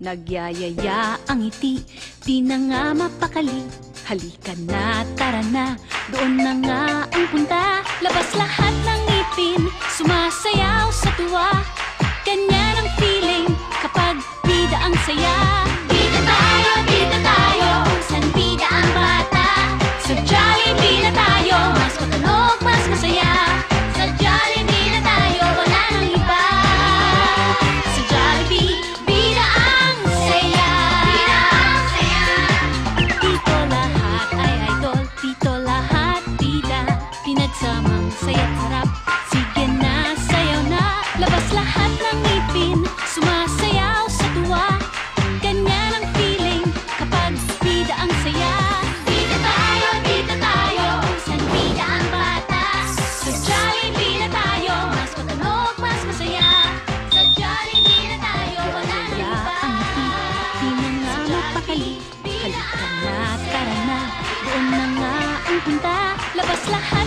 Nagyayaya ang ngiti, di na nga mapakali. Halika na, tara na, doon na nga ang punta. Labas lahat ng ngipin, sumasayaw sa tuwa. Ganyan ang feeling kapag bida ang saya. Bida tayo, kung saan bida ang bata. Sa Jollibee na tayo, mas matunog, mas masaya. Sa Jollibee na tayo, wala nang iba. Sa Jollibee, bida ang saya. Bida ang saya. Dito lahat ay idol, dito lahat bida. Pinagsamang saya't harap, sige na, sayaw na. Labas lahat ng ngipin, sumasayaw sa tuwa. Ganyan ang feeling kapag bida ang saya. Bida tayo, kung saan bida ang bata. Sa Jollibee na tayo, mas matunog, mas masaya. Sa Jollibee na tayo, wala nang iba. Di na nga mapakali. Halika na, tara na, doon na nga ang punta. Labas lahat